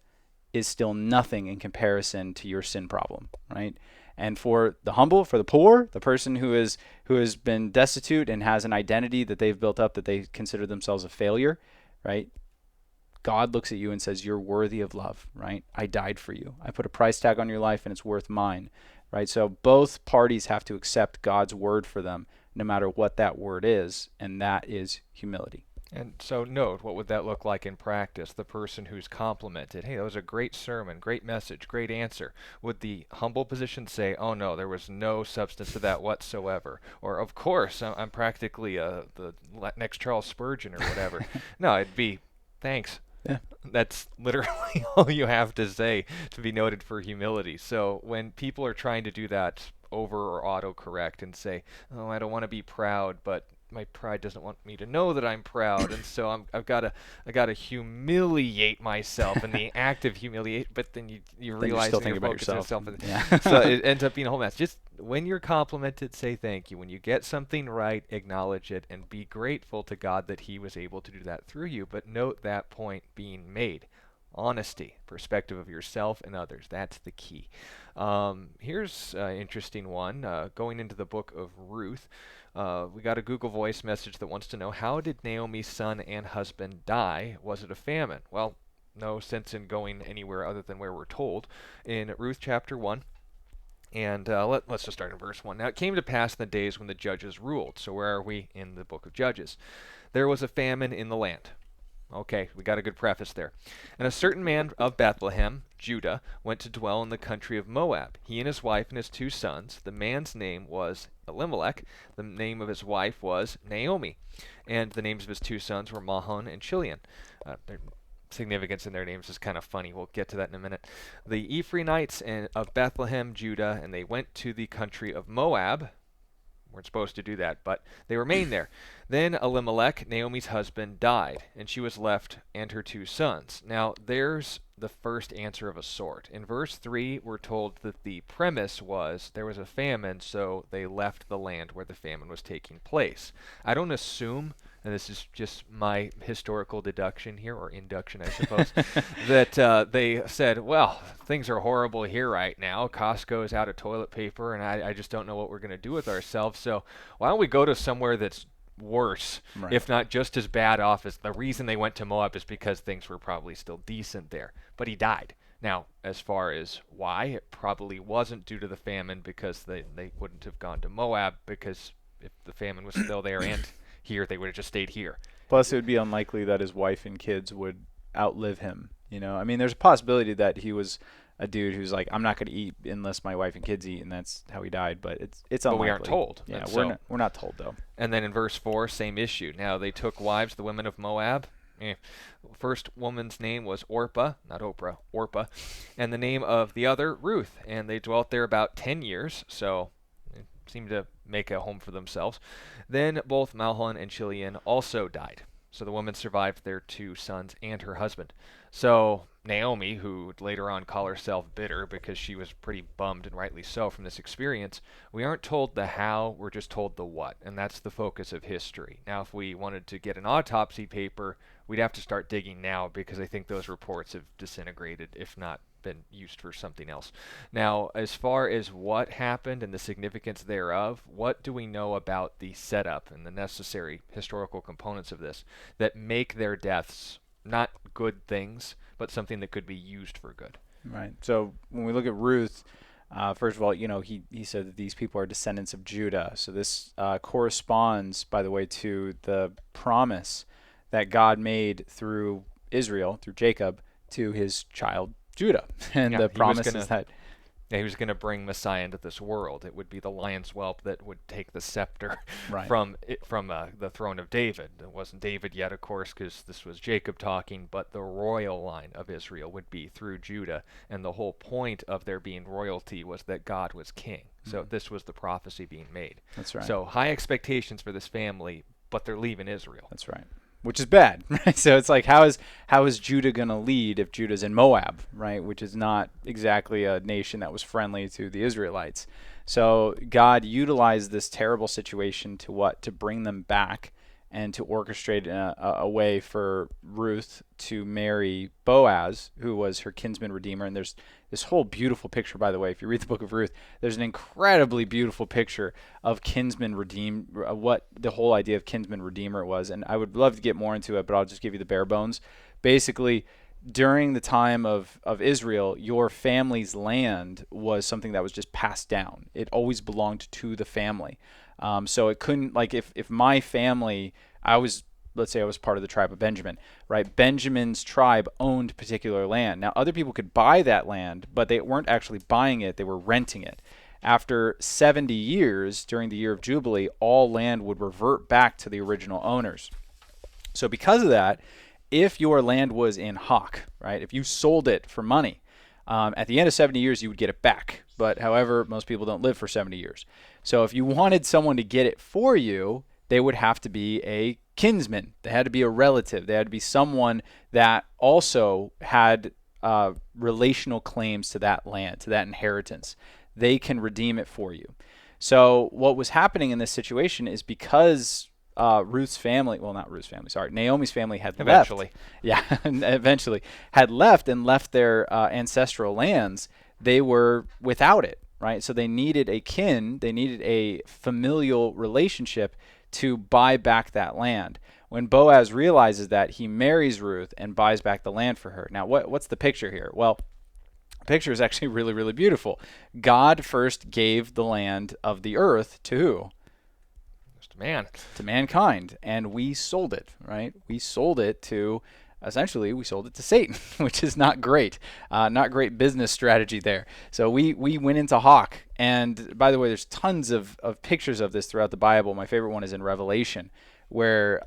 is still nothing in comparison to your sin problem, right? And for the humble, for the poor, the person who has been destitute and has an identity that they've built up that they consider themselves a failure, right? God looks at you and says, you're worthy of love, right? I died for you. I put a price tag on your life and it's worth mine, right? So both parties have to accept God's word for them, no matter what that word is, and that is humility. And so note, what would that look like in practice? The person who's complimented, hey, that was a great sermon, great message, great answer. Would the humble position say, oh no, there was no substance to that whatsoever? Or of course, I'm practically the next Charles Spurgeon or whatever. No, it'd be, thanks. Yeah. That's literally all you have to say to be noted for humility. So when people are trying to do that over or autocorrect and say, oh, I don't want to be proud, but my pride doesn't want me to know that I'm proud, and so I gotta humiliate myself in the act of humiliate. But then you realize still that you're thinking about focusing yourself. yourself, so it ends up being a whole mess. Just when you're complimented, say thank you. When you get something right, acknowledge it and be grateful to God that He was able to do that through you. But note that point being made. Honesty, perspective of yourself and others. That's the key. Here's an interesting one. Going into the book of Ruth, we got a Google Voice message that wants to know, how did Naomi's son and husband die? Was it a famine? Well, no sense in going anywhere other than where we're told. In Ruth chapter 1, and let's just start in verse 1. Now it came to pass in the days when the judges ruled. So where are we in the book of Judges? There was a famine in the land. Okay, we got a good preface there. And a certain man of Bethlehem, Judah, went to dwell in the country of Moab. He and his wife and his 2 sons. The man's name was Elimelech. The name of his wife was Naomi. And the names of his 2 sons were Mahlon and Chilion. Their significance in their names is kind of funny. We'll get to that in a minute. The Ephraimites of Bethlehem, Judah, and they went to the country of Moab. Weren't supposed to do that, but they remained there. Then Elimelech, Naomi's husband, died, and she was left and her 2 sons. Now, there's the first answer of a sort. In verse 3, we're told that the premise was there was a famine, so they left the land where the famine was taking place. I don't assume, and this is just my historical deduction here, or induction, I suppose, that they said, well, things are horrible here right now. Costco's out of toilet paper, and I just don't know what we're going to do with ourselves, so why don't we go to somewhere that's worse, Right. if not just as bad off as the reason they went to Moab is because things were probably still decent there. But he died. Now, as far as why, it probably wasn't due to the famine, because they wouldn't have gone to Moab, because if the famine was still there and here, they would have just stayed here. Plus, it would be unlikely that his wife and kids would outlive him. You know, I mean, there's a possibility that he was a dude who's like, I'm not going to eat unless my wife and kids eat, and that's how he died. But it's But unlikely. we aren't told. Yeah, And we're not told though. And then in verse 4, same issue. Now they took wives, the women of Moab. First woman's name was Orpah, not Oprah, Orpah. And the name of the other, Ruth. And they dwelt there about 10 years, so they seemed to make a home for themselves. Then both Mahlon and Chilion also died. So the woman survived their 2 sons and her husband. So Naomi, who would later on call herself bitter because she was pretty bummed, and rightly so, from this experience, we aren't told the how, we're just told the what, and that's the focus of history. Now, if we wanted to get an autopsy paper, we'd have to start digging now, because I think those reports have disintegrated, if not been used for something else. Now, as far as what happened and the significance thereof, what do we know about the setup and the necessary historical components of this that make their deaths not good things, but something that could be used for good? Right. So when we look at Ruth, first of all, he said that these people are descendants of Judah. So this corresponds, by the way, to the promise that God made through Israel, through Jacob, to his child Judah. And the promise is that he was going to bring Messiah into this world. It would be the lion's whelp that would take the scepter Right. from the throne of David. It wasn't David yet, of course, because this was Jacob talking, but the royal line of Israel would be through Judah. And the whole point of there being royalty was that God was king. So this was the prophecy being made. That's right. So high expectations for this family, but they're leaving Israel. That's right. Which is bad, right? So it's like, how is Judah going to lead if Judah's in Moab, right? Which is not exactly a nation that was friendly to the Israelites. So God utilized this terrible situation to bring them back and to orchestrate a way for Ruth to marry Boaz, who was her kinsman redeemer. And there's this whole beautiful picture, by the way. If you read the book of Ruth, there's an incredibly beautiful picture of kinsman redeemer, what the whole idea of kinsman redeemer was. And I would love to get more into it, but I'll just give you the bare bones. Basically, during the time of Israel, your family's land was something that was just passed down. It always belonged to the family. So it couldn't, like, if my family, let's say I was part of the tribe of Benjamin, right? Benjamin's tribe owned particular land. Now, other people could buy that land, but they weren't actually buying it, they were renting it. After 70 years, during the year of Jubilee, all land would revert back to the original owners. So because of that, if your land was in hock, right, if you sold it for money, at the end of 70 years, you would get it back. But however, most people don't live for 70 years. So if you wanted someone to get it for you, they would have to be a kinsman. They had to be a relative. They had to be someone that also had relational claims to that land, to that inheritance. They can redeem it for you. So what was happening in this situation is because Naomi's family had Eventually. left. Yeah, eventually had left their ancestral lands. They were without it, right? So they needed a kin, they needed a familial relationship to buy back that land. When Boaz realizes that, he marries Ruth and buys back the land for her. Now, what's the picture here? Well, the picture is actually really, really beautiful. God first gave the land of the earth to who? To mankind, and we sold it, right? We sold it to Satan, which is not great. Not great business strategy there. So we went into hock. And by the way, there's tons of pictures of this throughout the Bible. My favorite one is in Revelation, where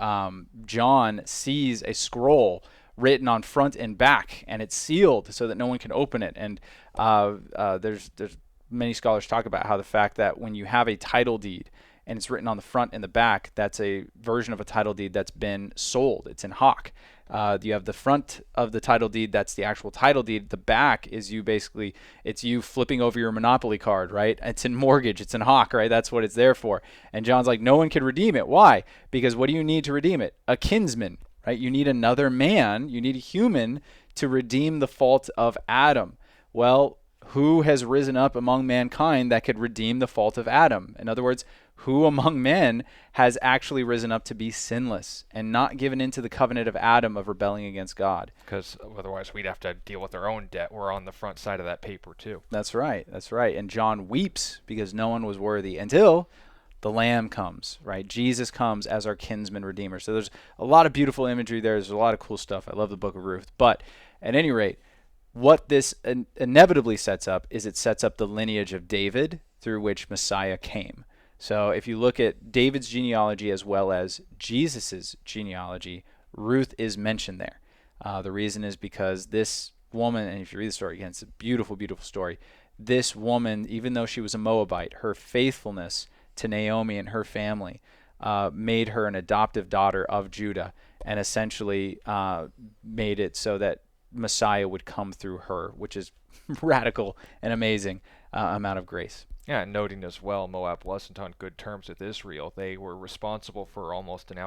John sees a scroll written on front and back, and it's sealed so that no one can open it. And there's many scholars talk about how the fact that when you have a title deed and it's written on the front and the back, that's a version of a title deed that's been sold. It's in hock. You have the front of the title deed, that's the actual title deed. The back is it's you flipping over your Monopoly card, right? It's in mortgage, it's in hock, right? That's what it's there for. And John's like, no one can redeem it. Why? Because what do you need to redeem it? A kinsman, right? You need another man, you need a human to redeem the fault of Adam. Well, who has risen up among mankind that could redeem the fault of Adam? In other words, who among men has actually risen up to be sinless and not given into the covenant of Adam of rebelling against God? Because otherwise we'd have to deal with our own debt. We're on the front side of that paper too. That's right. And John weeps because no one was worthy until the Lamb comes, right? Jesus comes as our kinsman redeemer. So there's a lot of beautiful imagery there. There's a lot of cool stuff. I love the book of Ruth. But at any rate, what this inevitably sets up is it sets up the lineage of David through which Messiah came. So if you look at David's genealogy as well as Jesus's genealogy, Ruth is mentioned there. The reason is because this woman, and if you read the story again, it's a beautiful, beautiful story. This woman, even though she was a Moabite, her faithfulness to Naomi and her family made her an adoptive daughter of Judah, and essentially made it so that Messiah would come through her, which is radical and amazing amount of grace. Yeah, noting as well, Moab wasn't on good terms with Israel. They were responsible for almost an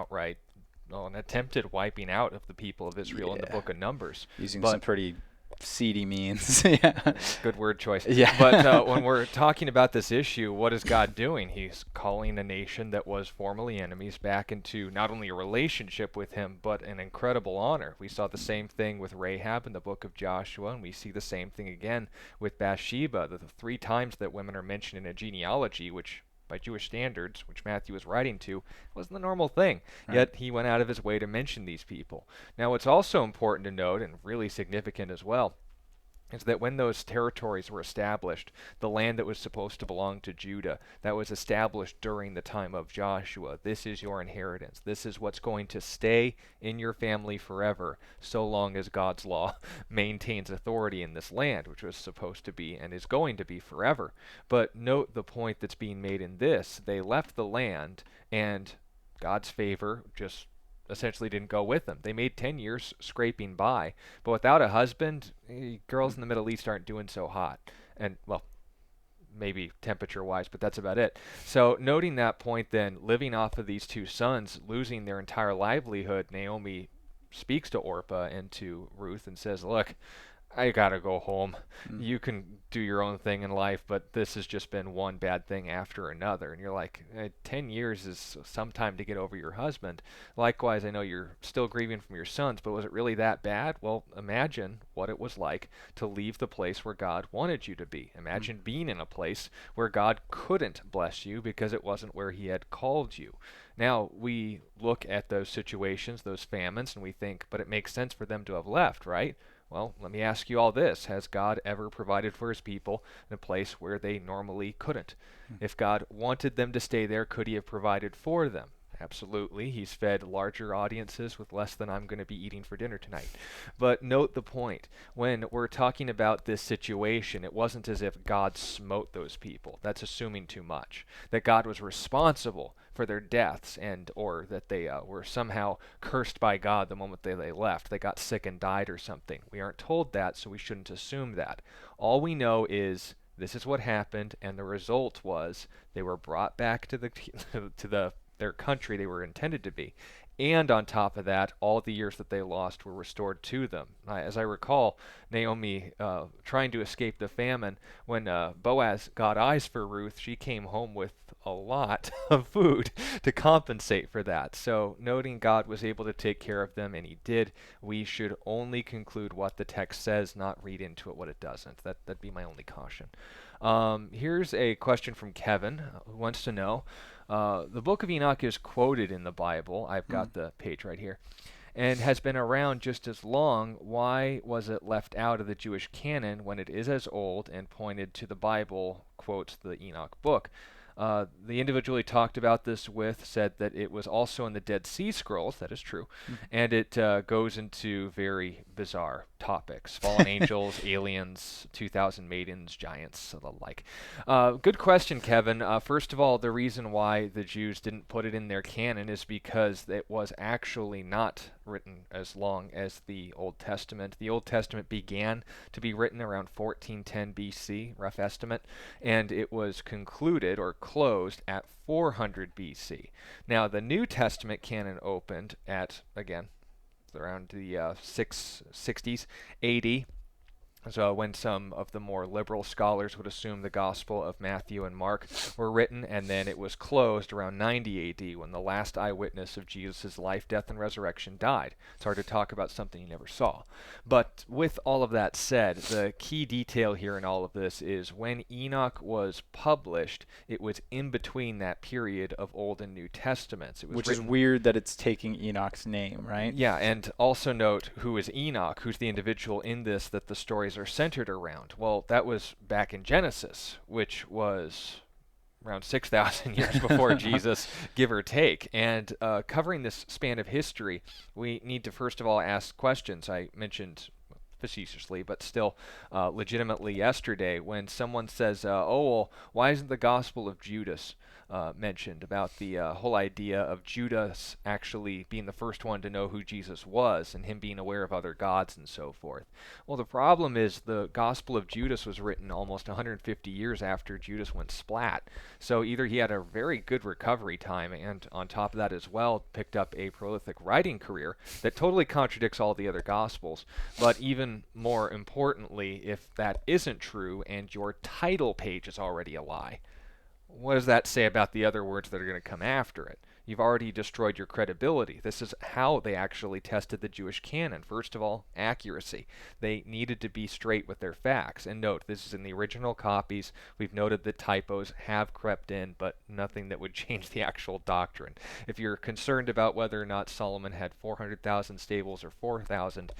attempted wiping out of the people of Israel in the book of Numbers. Using some pretty seedy means. Yeah. Good word choice. Yeah. But when we're talking about this issue, what is God doing? He's calling a nation that was formerly enemies back into not only a relationship with him, but an incredible honor. We saw the same thing with Rahab in the book of Joshua, and we see the same thing again with Bathsheba. The 3 times that women are mentioned in a genealogy, which by Jewish standards, which Matthew was writing to, wasn't the normal thing. Right. Yet he went out of his way to mention these people. Now, what's also important to note, and really significant as well, is that when those territories were established, the land that was supposed to belong to Judah, that was established during the time of Joshua. This is your inheritance. This is what's going to stay in your family forever, so long as God's law maintains authority in this land, which was supposed to be and is going to be forever. But note the point that's being made in this. They left the land, and God's favor just essentially didn't go with them. They made 10 years scraping by, but without a husband, girls in the Middle East aren't doing so hot. And, well, maybe temperature-wise, but that's about it. So noting that point then, living off of these 2 sons, losing their entire livelihood, Naomi speaks to Orpah and to Ruth and says, look, I gotta go home. You can do your own thing in life, but this has just been one bad thing after another. And you're like, 10 years is some time to get over your husband. Likewise, I know you're still grieving from your sons, but was it really that bad? Well, imagine what it was like to leave the place where God wanted you to be. Imagine being in a place where God couldn't bless you because it wasn't where he had called you. Now, we look at those situations, those famines, and we think, but it makes sense for them to have left, right? Well, let me ask you all this. Has God ever provided for his people in a place where they normally couldn't? If God wanted them to stay there, could he have provided for them? Absolutely. He's fed larger audiences with less than I'm going to be eating for dinner tonight. But note the point. When we're talking about this situation, it wasn't as if God smote those people. That's assuming too much. That God was responsible for their deaths and or that they were somehow cursed by God the moment they left. They got sick and died or something. We aren't told that, so we shouldn't assume that. All we know is this is what happened, and the result was they were brought back to their country they were intended to be. And on top of that, all the years that they lost were restored to them. As I recall, Naomi trying to escape the famine, when Boaz got eyes for Ruth, she came home with a lot of food to compensate for that. So noting God was able to take care of them, and he did, we should only conclude what the text says, not read into it what it doesn't. That'd be my only caution. Here's a question from Kevin, who wants to know, the book of Enoch is quoted in the Bible. I've got the page right here. And has been around just as long. Why was it left out of the Jewish canon when it is as old and pointed to the Bible, quotes the Enoch book? The individual he talked about this with said that it was also in the Dead Sea Scrolls. That is true. And it goes into very bizarre topics. Fallen angels, aliens, 2,000 maidens, giants, the like. Good question, Kevin. First of all, the reason why the Jews didn't put it in their canon is because it was actually not written as long as the Old Testament. The Old Testament began to be written around 1410 BC, rough estimate, and it was concluded or closed at 400 BC. Now, the New Testament canon opened at, again, around the 660s AD. So when some of the more liberal scholars would assume the Gospel of Matthew and Mark were written, and then it was closed around 90 AD when the last eyewitness of Jesus' life, death, and resurrection died. It's hard to talk about something you never saw. But with all of that said, the key detail here in all of this is when Enoch was published, it was in between that period of Old and New Testaments. It was Which is weird that it's taking Enoch's name, right? Yeah, and also note who is Enoch, who's the individual in this that the stories are centered around. Well, that was back in Genesis, which was around 6,000 years before Jesus, give or take. And covering this span of history, we need to first of all ask questions. I mentioned facetiously, but still legitimately yesterday, when someone says, oh, well, why isn't the Gospel of Judas mentioned, about the whole idea of Judas actually being the first one to know who Jesus was and him being aware of other gods and so forth. Well, the problem is the Gospel of Judas was written almost 150 years after Judas went splat. So either he had a very good recovery time and on top of that as well picked up a prolific writing career that totally contradicts all the other Gospels, but even even more importantly, if that isn't true and your title page is already a lie, what does that say about the other words that are going to come after it? You've already destroyed your credibility. This is how they actually tested the Jewish canon. First of all, accuracy. They needed to be straight with their facts. And note, this is in the original copies. We've noted that typos have crept in, but nothing that would change the actual doctrine. If you're concerned about whether or not Solomon had 400,000 stables or 4,000,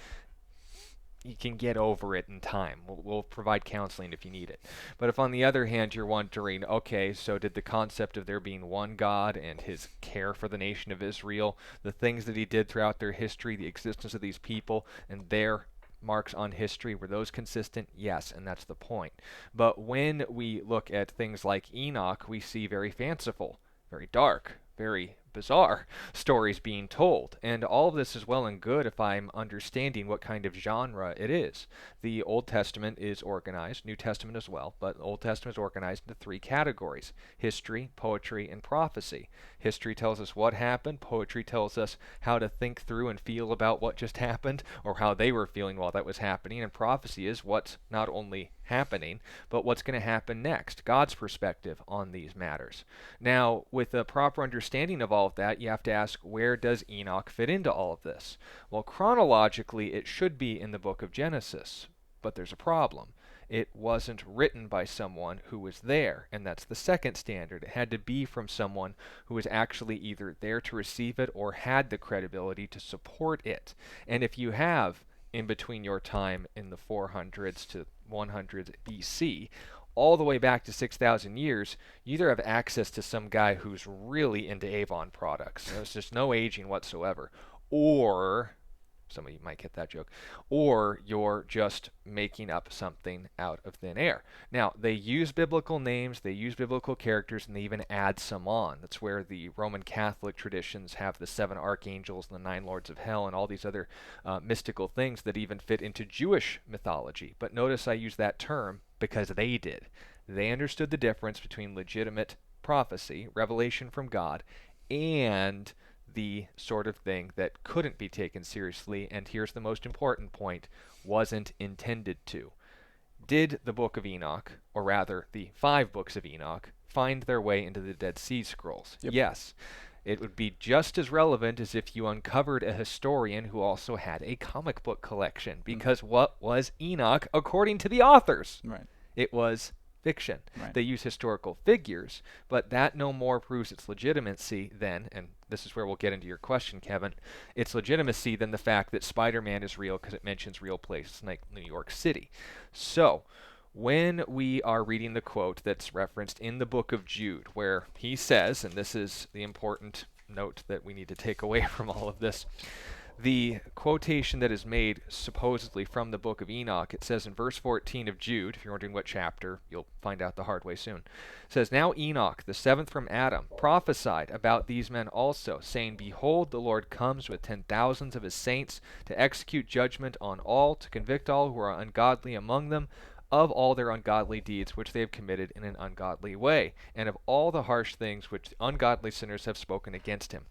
you can get over it in time. We'll provide counseling if you need it. But if on the other hand you're wondering, okay, so did the concept of there being one God and his care for the nation of Israel, the things that he did throughout their history, the existence of these people, and their marks on history, were those consistent? Yes, and that's the point. But when we look at things like Enoch, we see very fanciful, very dark, very bizarre stories being told. And all of this is well and good if I'm understanding what kind of genre it is. The Old Testament is organized, New Testament as well, but the Old Testament is organized into 3 categories: history, poetry, and prophecy. History tells us what happened. Poetry tells us how to think through and feel about what just happened, or how they were feeling while that was happening. And prophecy is what's not only happening, but what's going to happen next, God's perspective on these matters. Now, with a proper understanding of all of that, you have to ask, where does Enoch fit into all of this? Well, chronologically, it should be in the book of Genesis, but there's a problem. It wasn't written by someone who was there, and that's the second standard. It had to be from someone who was actually either there to receive it or had the credibility to support it. And if you have, in between your time in the 400s to 100s BC, all the way back to 6,000 years, you either have access to some guy who's really into Avon products, there's just no aging whatsoever, or, some of you might get that joke, or you're just making up something out of thin air. Now, they use biblical names, they use biblical characters, and they even add some on. That's where the Roman Catholic traditions have the 7 archangels and the 9 lords of hell and all these other mystical things that even fit into Jewish mythology. But notice I use that term because they did. They understood the difference between legitimate prophecy, revelation from God, and the sort of thing that couldn't be taken seriously, and here's the most important point, wasn't intended to. Did the Book of Enoch, or rather the 5 books of Enoch, find their way into the Dead Sea Scrolls? Yep. Yes. It would be just as relevant as if you uncovered a historian who also had a comic book collection, because what was Enoch according to the authors? Right. It was fiction. Right. They use historical figures, but that no more proves its legitimacy than, and this is where we'll get into your question, Kevin, its legitimacy than the fact that Spider-Man is real because it mentions real places like New York City. So, when we are reading the quote that's referenced in the book of Jude, where he says, and this is the important note that we need to take away from all of this, the quotation that is made supposedly from the book of Enoch, it says in verse 14 of Jude, if you're wondering what chapter, you'll find out the hard way soon. It says, "Now Enoch, the 7th from Adam, prophesied about these men also, saying, Behold, the Lord comes with 10,000s of his saints to execute judgment on all, to convict all who are ungodly among them, of all their ungodly deeds which they have committed in an ungodly way, and of all the harsh things which the ungodly sinners have spoken against him."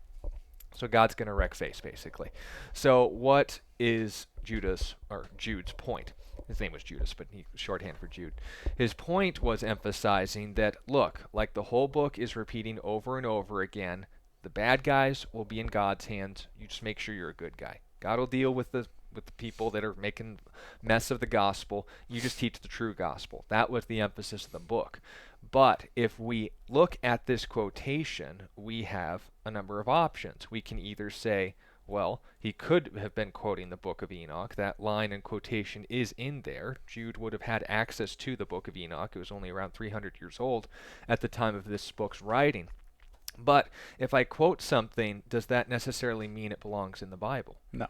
So God's going to wreck face, basically. So what is Jude's point? His name was Judas, but he shorthand for Jude. His point was emphasizing that, look, like the whole book is repeating over and over again, the bad guys will be in God's hands. You just make sure you're a good guy. God will deal with the people that are making mess of the gospel. You just teach the true gospel. That was the emphasis of the book. But if we look at this quotation, we have a number of options. We can either say, well, he could have been quoting the book of Enoch. That line and quotation is in there. Jude would have had access to the book of Enoch. It was only around 300 years old at the time of this book's writing. But if I quote something, does that necessarily mean it belongs in the Bible? No.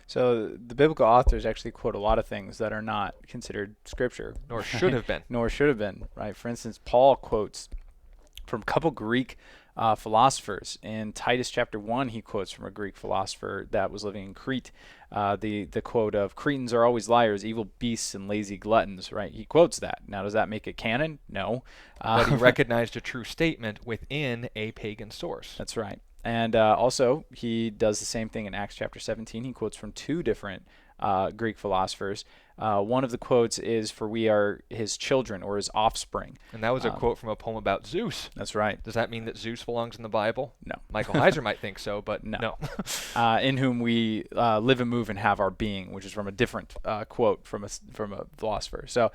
So the biblical authors actually quote a lot of things that are not considered scripture. Nor should have been. Nor should have been, right? For instance, Paul quotes from a couple Greek philosophers. In Titus chapter 1, he quotes from a Greek philosopher that was living in Crete. The quote of, "Cretans are always liars, evil beasts, and lazy gluttons," right? He quotes that. Now, does that make it canon? No. But he recognized a true statement within a pagan source. That's right. And also, he does the same thing in Acts chapter 17. He quotes from 2 different Greek philosophers. One of the quotes is, "For we are his children," or his offspring. And that was a quote from a poem about Zeus. That's right. Does that mean that Zeus belongs in the Bible? No. Michael Heiser might think so, but no. In whom we live and move and have our being, which is from a different quote from a philosopher. So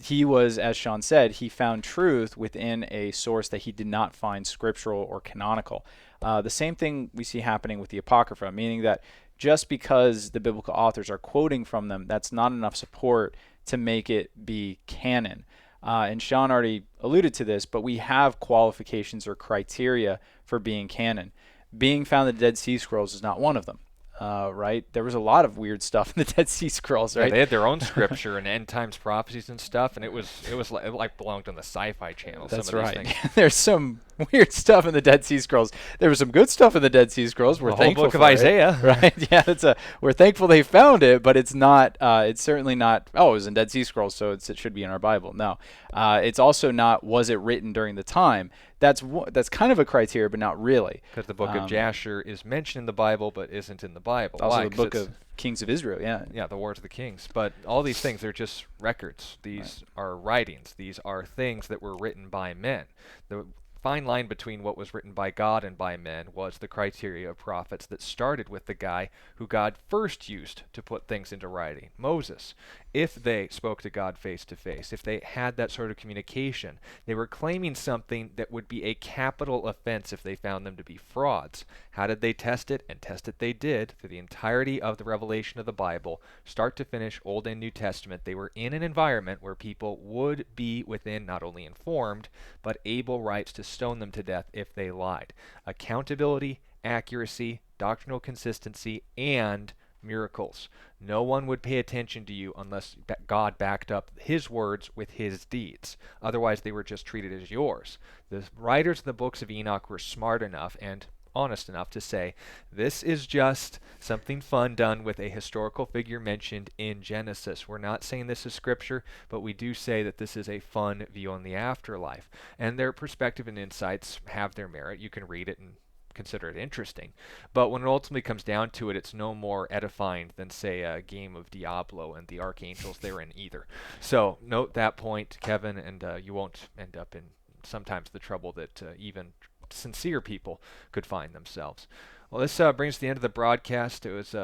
he was, as Sean said, he found truth within a source that he did not find scriptural or canonical. The same thing we see happening with the Apocrypha, meaning that just because the biblical authors are quoting from them, that's not enough support to make it be canon. And Sean already alluded to this, but we have qualifications or criteria for being canon. Being found in the Dead Sea Scrolls is not one of them. Right? There was a lot of weird stuff in the Dead Sea Scrolls, right? Yeah, they had their own scripture and end times prophecies and stuff, and it like belonged on the Sci-Fi Channel. That's some of right. These things. There's some weird stuff in the Dead Sea Scrolls. There was some good stuff in the Dead Sea Scrolls. We're the whole thankful book of for Isaiah, it, right? Yeah, we're thankful they found it, but it's not. It's certainly not. Oh, it was in Dead Sea Scrolls, so it should be in our Bible. No, it's also not. Was it written during the time? That's kind of a criteria, but not really. Because the book of Jasher is mentioned in the Bible, but isn't in the Bible. Also, Why? the book of Kings of Israel, yeah. Yeah, the Wars of the Kings. But all these things, they're just records. These are writings. These are things that were written by men. The fine line between what was written by God and by men was the criteria of prophets that started with the guy who God first used to put things into writing, Moses. If they spoke to God face to face, if they had that sort of communication, they were claiming something that would be a capital offense if they found them to be frauds. How did they test it? And test it they did through the entirety of the revelation of the Bible, start to finish, Old and New Testament. They were in an environment where people would be within not only informed, but able rights to stone them to death if they lied. Accountability, accuracy, doctrinal consistency, and miracles. No one would pay attention to you unless God backed up his words with his deeds. Otherwise, they were just treated as yours. The writers of the books of Enoch were smart enough and honest enough to say, this is just something fun done with a historical figure mentioned in Genesis. We're not saying this is scripture, but we do say that this is a fun view on the afterlife. And their perspective and insights have their merit. You can read it and consider it interesting. But when it ultimately comes down to it, it's no more edifying than, say, a game of Diablo and the archangels they're in either. So note that point, Kevin, and you won't end up in sometimes the trouble that even sincere people could find themselves. Well, this brings to the end of the broadcast. It was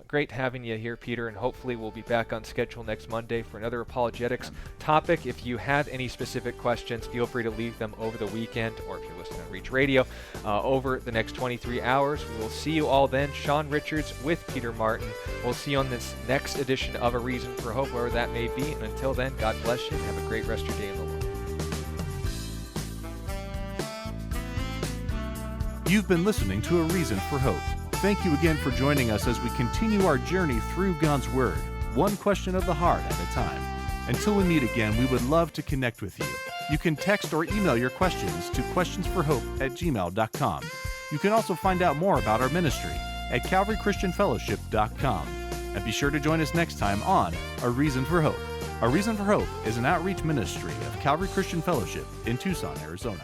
great having you here, Peter, and hopefully we'll be back on schedule next Monday for another apologetics topic. If you have any specific questions, feel free to leave them over the weekend, or if you're listening on Reach Radio, over the next 23 hours. We will see you all then. Sean Richards with Peter Martin. We'll see you on this next edition of A Reason for Hope, wherever that may be. And until then, God bless you, and have a great rest of your day in the Lord. You've been listening to A Reason for Hope. Thank you again for joining us as we continue our journey through God's Word, one question of the heart at a time. Until we meet again, we would love to connect with you. You can text or email your questions to questionsforhope@gmail.com. You can also find out more about our ministry at calvarychristianfellowship.com. And be sure to join us next time on A Reason for Hope. A Reason for Hope is an outreach ministry of Calvary Christian Fellowship in Tucson, Arizona.